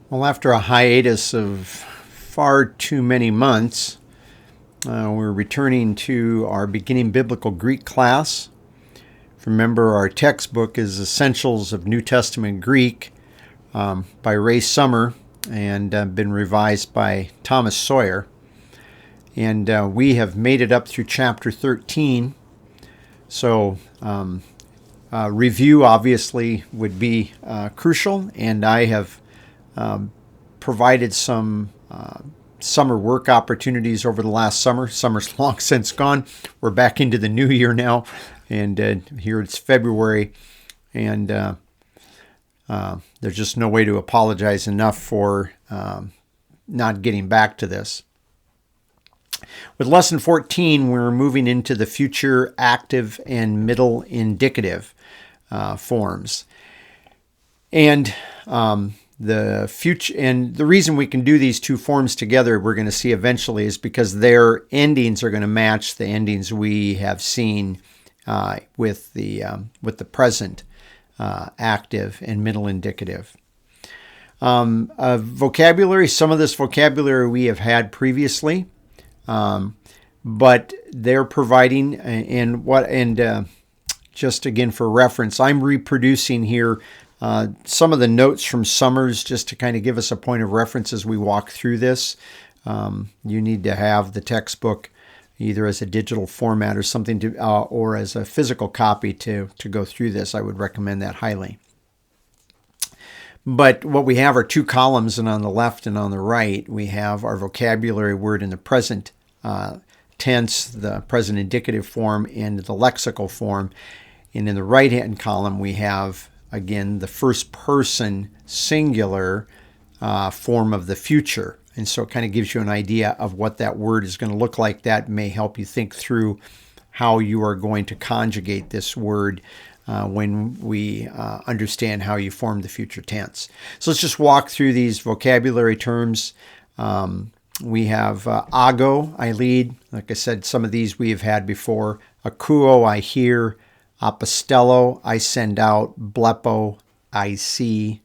Well, after a hiatus of far too many months, we're returning to our beginning biblical Greek class. Remember, our textbook is Essentials of New Testament Greek by Ray Summer and been revised by Thomas Sawyer. And we have made it up through chapter 13. So review obviously would be crucial, and I have provided some summer work opportunities over the last summer. Summer's long since gone. We're back into the new year now, and here it's February, and there's just no way to apologize enough for not getting back to this. With lesson 14, we're moving into the future active and middle indicative forms. And the future, and the reason we can do these two forms together, we're going to see eventually, is because their endings are going to match the endings we have seen with the present active and middle indicative. Vocabulary. Some of this vocabulary we have had previously, but they're providing just again for reference, I'm reproducing here some of the notes from Summers just to kind of give us a point of reference as we walk through this. You need to have the textbook either as a digital format or something to, or as a physical copy to go through this. I would recommend that highly. But what we have are two columns, and on the left and on the right, we have our vocabulary word in the present tense, the present indicative form, and the lexical form. And in the right-hand column, we have, again, the first person singular form of the future. And so it kind of gives you an idea of what that word is going to look like. That may help you think through how you are going to conjugate this word when we understand how you form the future tense. So let's just walk through these vocabulary terms. We have ago, I lead. Like I said, some of these we have had before. Akuo, I hear. Apostello, I send out. Blepo, I see.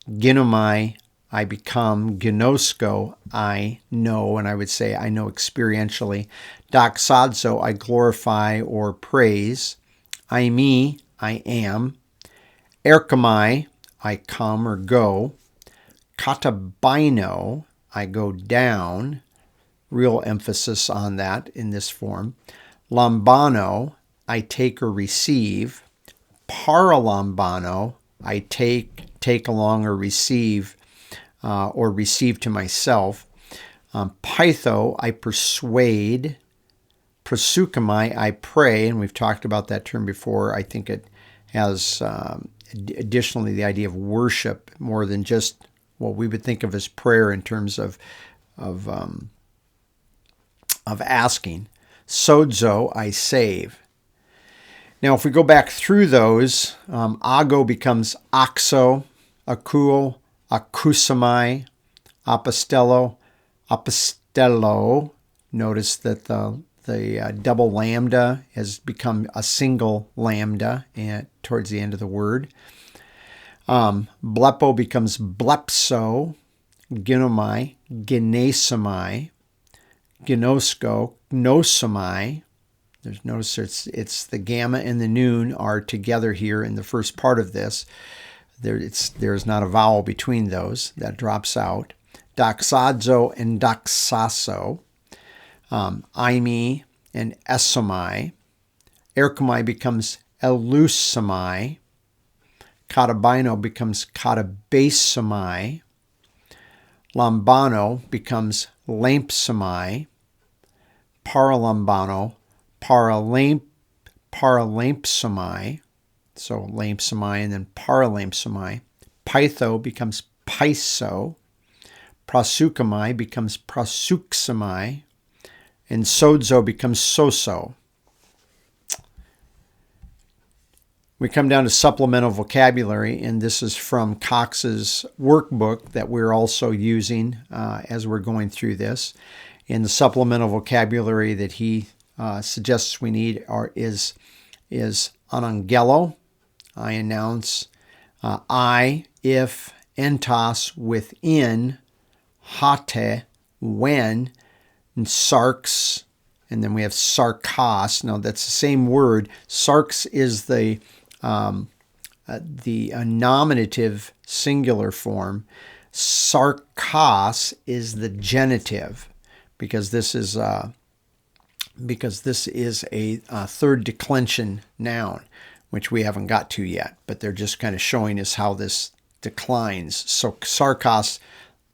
Ginomai, I become. Gnosko, I know, and I would say I know experientially. Doxazo, I glorify or praise. Aimi, I am. Erkamai, I come or go. Katabino, I go down. Real emphasis on that in this form. Lambano, I take or receive. Paralambano, I take along or receive to myself. Pytho, I persuade. Proseuchomai, I pray, and we've talked about that term before. I think it has additionally the idea of worship more than just what we would think of as prayer in terms of asking. Sozo, I save. Now, if we go back through those, ago becomes oxo, akuo, akusamai, apostello, apostello. Notice that the double lambda has become a single lambda towards the end of the word. Blepo becomes blepso, ginomai, ginesamai, gnosko, gnosamai. Notice it's the gamma and the noon are together here in the first part of this. There's not a vowel between those. That drops out. Doxazo and doxaso. Aimi and esomai. Erkamai becomes elusamai. Katabino becomes katabasomai. Lambano becomes lampsamai. Paralambano, paralampsamai. So lampsamai and then paralampsamai. Pytho becomes paiso. Proseuchomai becomes proseuchsamai. And sozo becomes soso. We come down to supplemental vocabulary, and this is from Cox's workbook that we're also using as we're going through this. And the supplemental vocabulary that he suggests we need is anangelo, I announce, I, if, entos, within, hate, when, and sarx, and then we have sarkos. Now that's the same word. Sarx is the nominative singular form. Sarkos is the genitive, because this is a third declension noun, which we haven't got to yet, but they're just kind of showing us how this declines. So sarkos,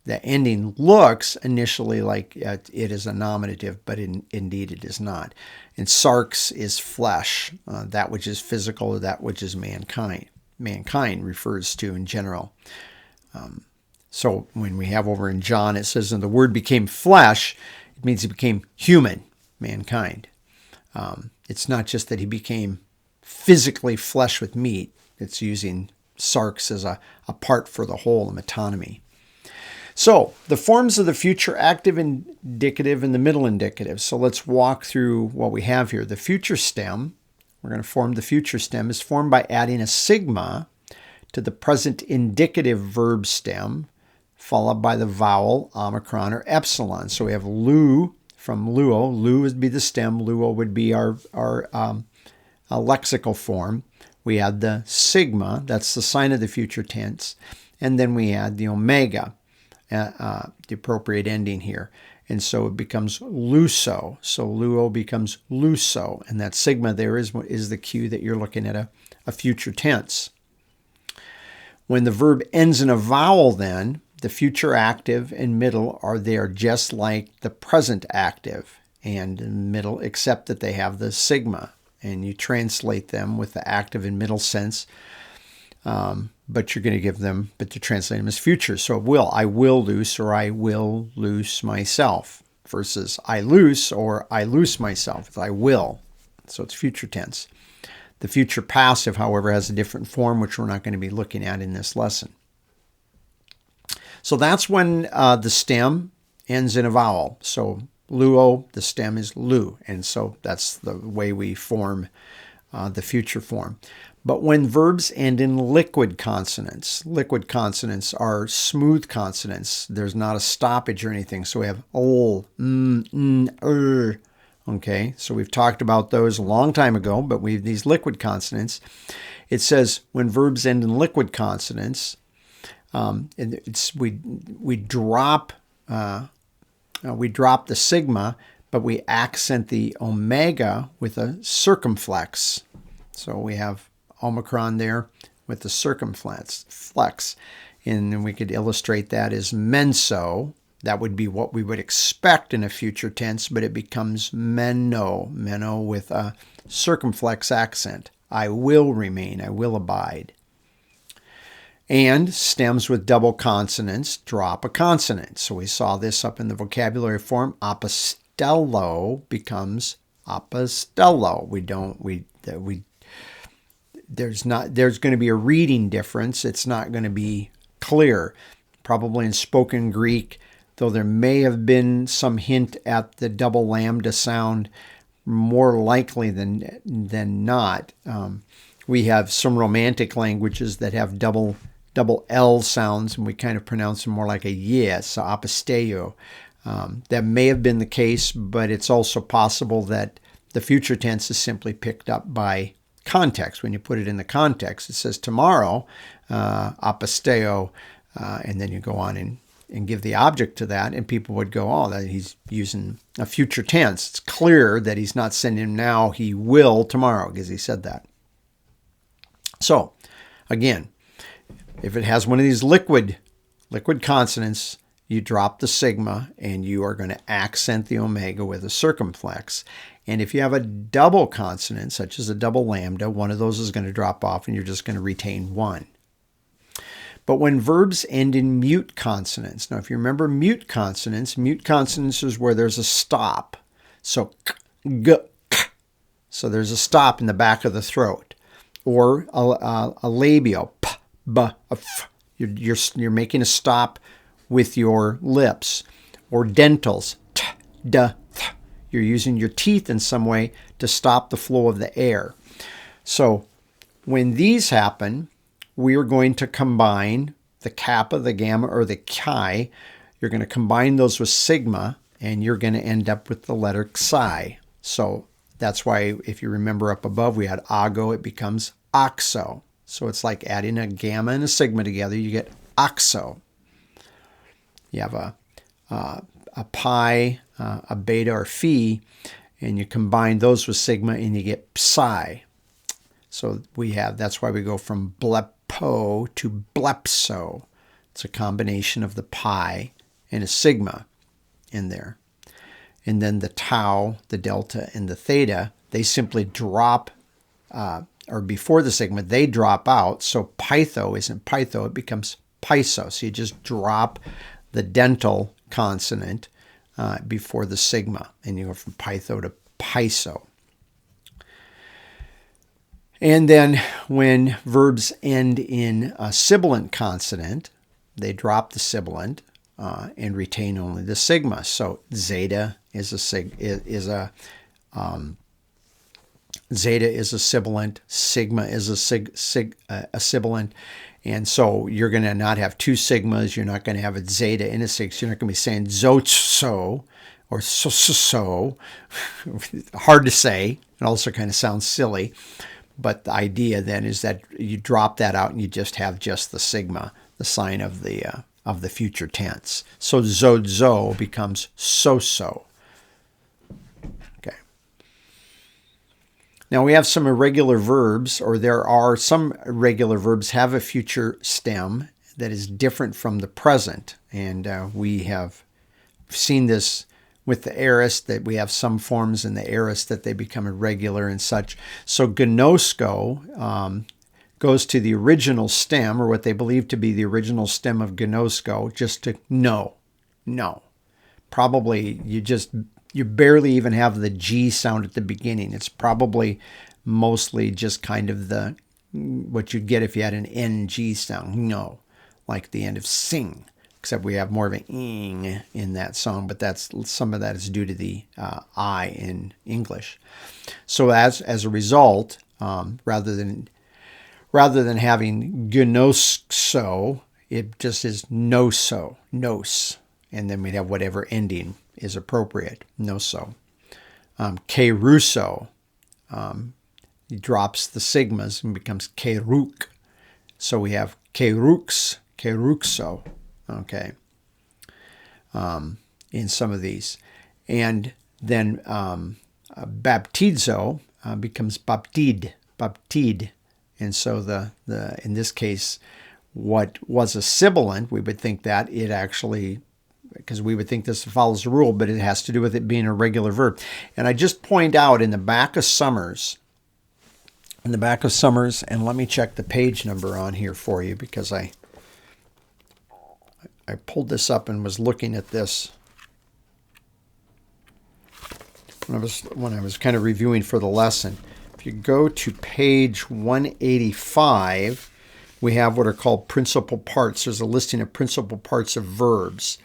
the ending, looks initially like it is a nominative, but indeed it is not. And sarx is flesh, that which is physical, or that which is mankind. Mankind refers to in general. So when we have over in John, it says, and the Word became flesh, it means he became human, mankind. It's not just that he became physically flesh with meat. It's using sarx as a part for the whole, a metonymy. So the forms of the future active indicative and the middle indicative. So let's walk through what we have here. The future stem, we're going to form the future stem, is formed by adding a sigma to the present indicative verb stem, followed by the vowel omicron or epsilon. So we have lu from luo. Lu would be the stem. Luo would be our lexical form. We add the sigma, that's the sign of the future tense, and then we add the omega, the appropriate ending here. And so it becomes luso. So luo becomes luso, and that sigma there is the cue that you're looking at a future tense. When the verb ends in a vowel, then, the future active and middle are there just like the present active and middle, except that they have the sigma. And you translate them with the active and middle sense, but you're going to give them, but you translate them as future. So I will loose, or I will loose myself, versus I loose, or I loose myself. It's I will. So it's future tense. The future passive, however, has a different form, which we're not going to be looking at in this lesson. So that's when the stem ends in a vowel. So luo, the stem is lu, and so that's the way we form the future form. But when verbs end in liquid consonants are smooth consonants. There's not a stoppage or anything. So we have ol, Okay, so we've talked about those a long time ago, but we have these liquid consonants. It says when verbs end in liquid consonants, we drop the sigma, but we accent the omega with a circumflex. So we have omicron there with the circumflex. And we could illustrate that as menso. That would be what we would expect in a future tense, but it becomes meno with a circumflex accent. I will remain, I will abide. And stems with double consonants drop a consonant. So we saw this up in the vocabulary form. Apostello becomes apostello. There's going to be a reading difference. It's not going to be clear. Probably in spoken Greek, though there may have been some hint at the double lambda sound, more likely than not. We have some romantic languages that have double L sounds, and we kind of pronounce them more like a yes, so aposteo. That may have been the case, but it's also possible that the future tense is simply picked up by context. When you put it in the context, it says tomorrow, aposteo, and then you go on and give the object to that, and people would go, oh, that he's using a future tense. It's clear that he's not saying him now, he will tomorrow, because he said that. So, again, if it has one of these liquid consonants, you drop the sigma, and you are going to accent the omega with a circumflex. And if you have a double consonant, such as a double lambda, one of those is going to drop off, and you're just going to retain one. But when verbs end in mute consonants, now if you remember mute consonants is where there's a stop. So g, k. So there's a stop in the back of the throat, or a labial p, b, f. You're making a stop with your lips, or dentals t, d, th. You're using your teeth in some way to stop the flow of the air. So when these happen, we are going to combine the kappa, the gamma, or the chi. You're going to combine those with sigma, and you're going to end up with the letter psi. So that's why, if you remember up above, we had ago, it becomes oxo. So it's like adding a gamma and a sigma together, you get oxo. You have a pi, a beta, or phi, and you combine those with sigma, and you get psi. So that's why we go from blepo to blepso. It's a combination of the pi and a sigma in there. And then the tau, the delta, and the theta, they simply drop, or before the sigma, they drop out. So pytho isn't pytho, it becomes piso. So you just drop the dental consonant before the sigma, and you go from pytho to piso. And then when verbs end in a sibilant consonant, they drop the sibilant and retain only the sigma. So zeta is a zeta is a sibilant, sigma is a sibilant, and so you're going to not have two sigmas. You're not going to have a zeta in a six. You're not going to be saying zotso or so. Hard to say. It also kind of sounds silly. But the idea then is that you drop that out and you just have just the sigma, the sign of the future tense. So zozo becomes so. Okay. Now we have some irregular verbs, or there are some irregular verbs have a future stem that is different from the present, and we have seen this with the aorist, that we have some forms in the aorist that they become irregular and such. So gnosko goes to the original stem, or what they believe to be the original stem of gnosko, just to know. Probably you barely even have the G sound at the beginning. It's probably mostly just kind of what you'd get if you had an NG sound, no, like the end of sing. Except we have more of an ing in that song, but some of that is due to the I in English. So as a result, rather than having gnoso, it just is noso, nos, and then we'd have whatever ending is appropriate, noso. Keruso, he drops the sigmas and becomes keruk. So we have keruks, kerukso. Okay, in some of these. And then baptizo becomes baptid. And so the in this case, what was a sibilant, we would think that it actually, because we would think this follows the rule, but it has to do with it being a regular verb. And I just point out in the back of Summers, and let me check the page number on here for you, because I pulled this up and was looking at this when I was kind of reviewing for the lesson. If you go to page 185, we have what are called principal parts. There's a listing of principal parts of verbs.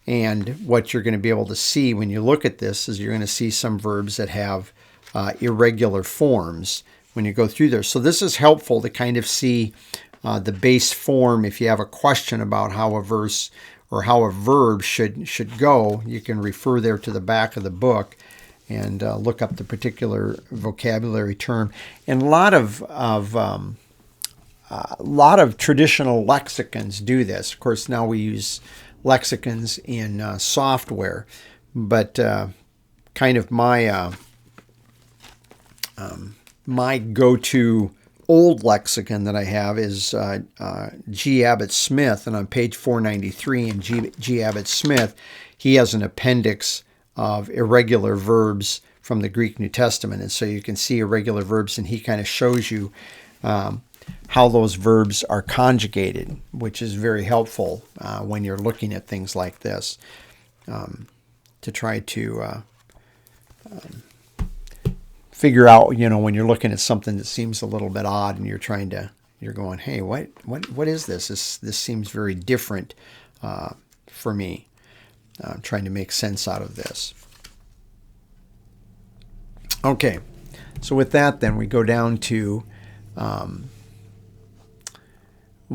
And what you're going to be able to see when you look at this is you're going to see some verbs that have irregular forms when you go through there. So this is helpful to kind of see the base form. If you have a question about how a verse or how a verb should go, you can refer there to the back of the book and look up the particular vocabulary term. And a lot of traditional lexicons do this. Of course, now we use lexicons in software, but kind of my my go-to old lexicon that I have is G. Abbott Smith, and on page 493 in G. Abbott Smith, he has an appendix of irregular verbs from the Greek New Testament, and so you can see irregular verbs, and he kind of shows you how those verbs are conjugated, which is very helpful when you're looking at things like this, to try to figure out, when you're looking at something that seems a little bit odd and you're going, hey, what is this? This seems very different for me. I'm trying to make sense out of this. Okay, so with that, then we go down to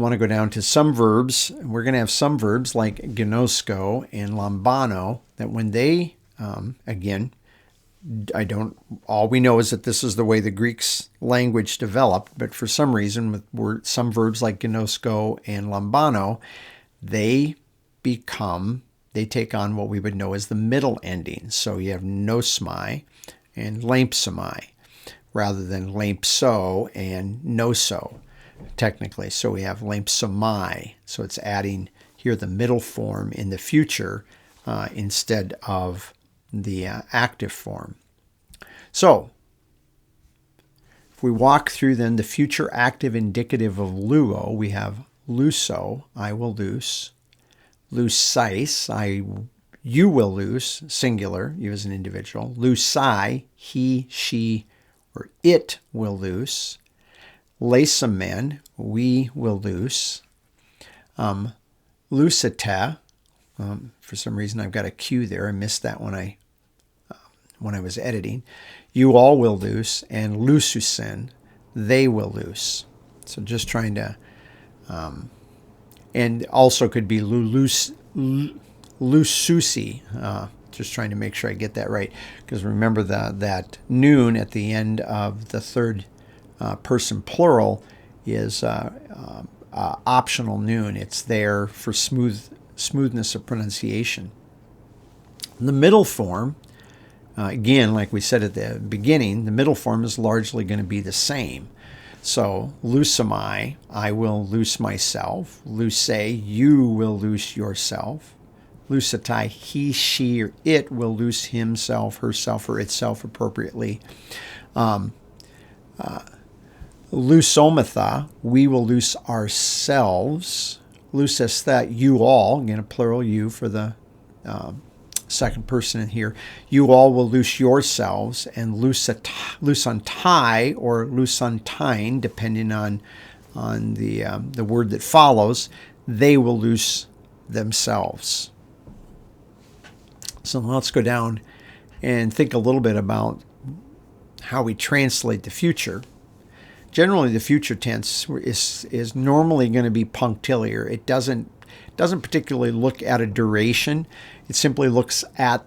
want to go down to some verbs. We're going to have some verbs like gnosko and lambano that when they, again, all we know is that this is the way the Greek's language developed, but for some reason, with some verbs like gnosko and lambano, they take on what we would know as the middle ending. So you have nosmai and lampsomai rather than lampso and noso, technically. So we have lampsomai. So it's adding here the middle form in the future instead of the active form. So if we walk through then the future active indicative of luo, we have luso, I will loose, lusais, you will loose, singular, you as an individual, lusai, he, she, or it will loose, lasamen, we will loose, lusate, for some reason I've got a Q there, I missed that when I was editing, you all will loose, and lususen, they will loose. So just trying to, and also could be lususi, just trying to make sure I get that right, because remember that noon at the end of the third person plural is optional noon. It's there for smoothness of pronunciation. The middle form, again, like we said at the beginning, the middle form is largely going to be the same. So, loosemai, I will loose myself. Loose, you will loose yourself. Loosetai, he, she, or it will loose himself, herself, or itself appropriately. Loosomatha, we will loose ourselves. Loosestha, you all, again a plural you for the second person in here. You all will loose yourselves, and loosantai or loosantine, depending on the word that follows, they will loose themselves. So let's go down and think a little bit about how we translate the future. Generally, the future tense is normally going to be punctiliar. It doesn't particularly look at a duration. It simply looks at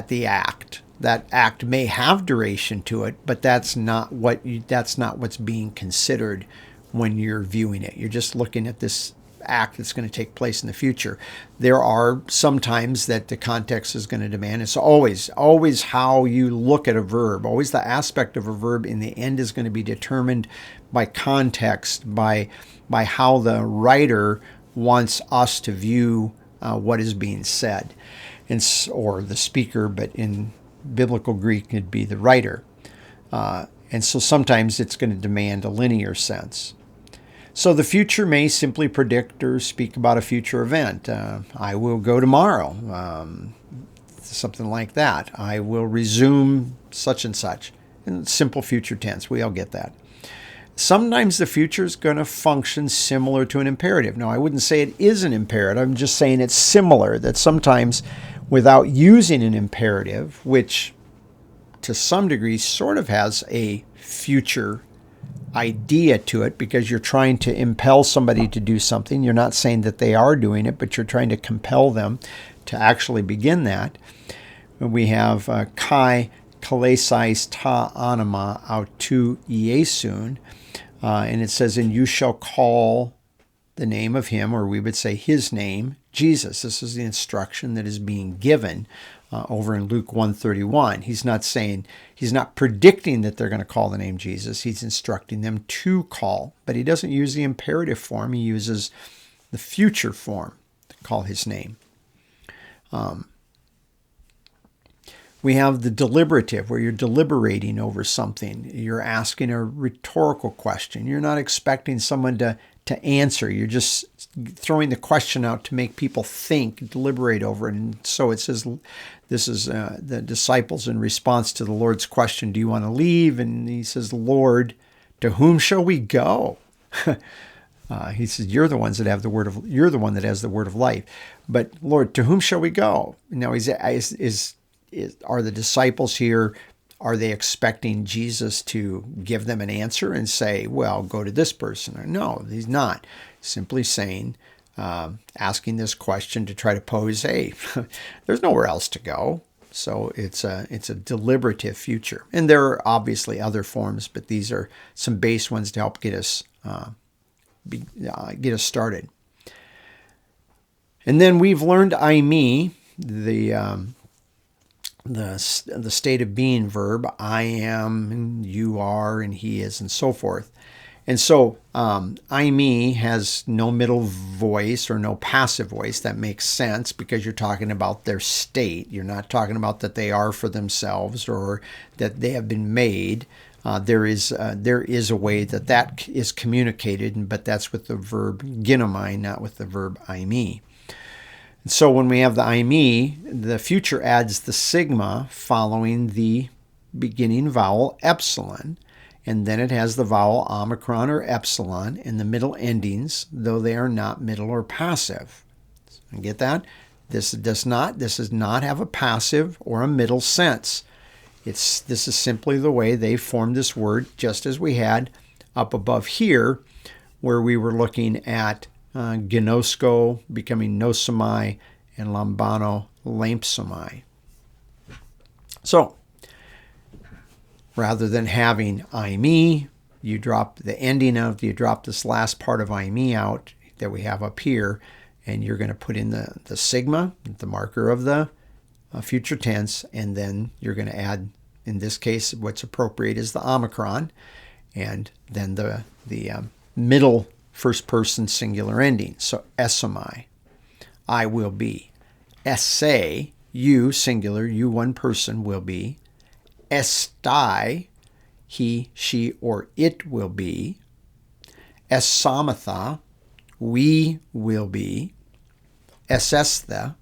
the act. That act may have duration to it, but that's not what's being considered when you're viewing it. You're just looking at this act that's going to take place in the future. There are some times that the context is going to demand. It's always how you look at a verb. Always the aspect of a verb in the end is going to be determined by context, by how the writer wants us to view what is being said, or the speaker, but in biblical Greek it'd be the writer. And so sometimes it's going to demand a linear sense. So the future may simply predict or speak about a future event. I will go tomorrow, something like that. I will resume such and such. In simple future tense, we all get that. Sometimes the future is going to function similar to an imperative. Now, I wouldn't say it is an imperative. I'm just saying it's similar, that sometimes without using an imperative, which to some degree sort of has a future idea to it because you're trying to impel somebody to do something. You're not saying that they are doing it, but you're trying to compel them to actually begin that. We have kai kalesais ta anima autu iesun, and it says, and you shall call the name of him, or we would say his name, Jesus. This is the instruction that is being given over in Luke 1:31. He's not predicting that they're going to call the name Jesus. He's instructing them to call, but he doesn't use the imperative form. He uses the future form to call his name. We have the deliberative, where you're deliberating over something. You're asking a rhetorical question. You're not expecting someone to answer. You're just throwing the question out to make people think, deliberate over it. And so it says, this is the disciples in response to the Lord's question, do you want to leave? And he says, Lord, to whom shall we go? He says, you're the one that has the word of life. But Lord, to whom shall we go? Now, are the disciples here, are they expecting Jesus to give them an answer and say, well, go to this person? Or no, he's not. simply saying, asking this question to try to pose, hey, there's nowhere else to go. So it's a deliberative future. And there are obviously other forms, but these are some base ones to help get us started. And then we've learned I, me, the state of being verb. I am, and you are, and he is, and so forth. And so I, me has no middle voice or no passive voice. That makes sense because you're talking about their state. You're not talking about that they are for themselves or that they have been made. There is a way that is communicated, but that's with the verb ginomai, not with the verb I, me. And so when we have the I, me, the future adds the sigma following the beginning vowel epsilon. And then it has the vowel omicron or epsilon in the middle endings, though they are not middle or passive. You get that? This does not have a passive or a middle sense. This is simply the way they formed this word, just as we had up above here, where we were looking at gnosko becoming nosomai and lambano lampsomai. So, rather than having I, me, you drop this last part of I, me out that we have up here, and you're going to put in the sigma, the marker of the future tense, and then you're going to add, in this case, what's appropriate is the omicron, and then the middle first person singular ending. So esomai, I will be. Esse, you singular, you one person will be. Estai, he, she, or it will be. Esamatha, we will be. Esestha,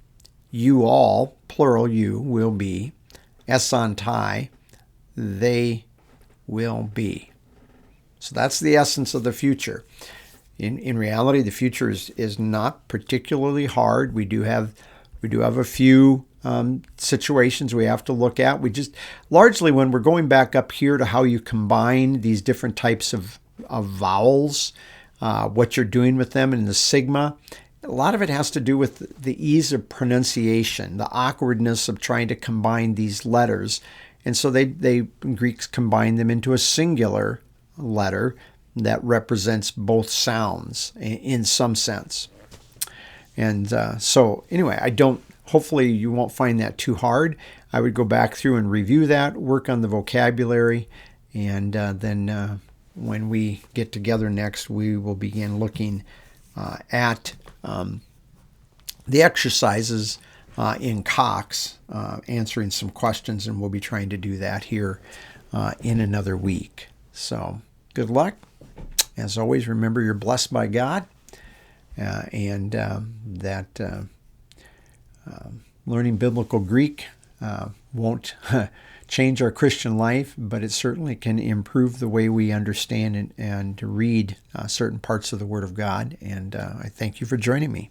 you all, plural you, will be. Esantai, they will be. So that's the essence of the future. In reality, the future is not particularly hard. We do have a few situations we have to look at. We just largely, when we're going back up here to how you combine these different types of vowels, what you're doing with them in the sigma, a lot of it has to do with the ease of pronunciation, the awkwardness of trying to combine these letters. And so Greeks combine them into a singular letter that represents both sounds in some sense. And so anyway, hopefully you won't find that too hard. I would go back through and review that, work on the vocabulary, and then when we get together next, we will begin looking at the exercises in Cox, answering some questions, and we'll be trying to do that here in another week. So good luck. As always, remember you're blessed by God, and that learning biblical Greek won't change our Christian life, but it certainly can improve the way we understand and read certain parts of the Word of God. And I thank you for joining me.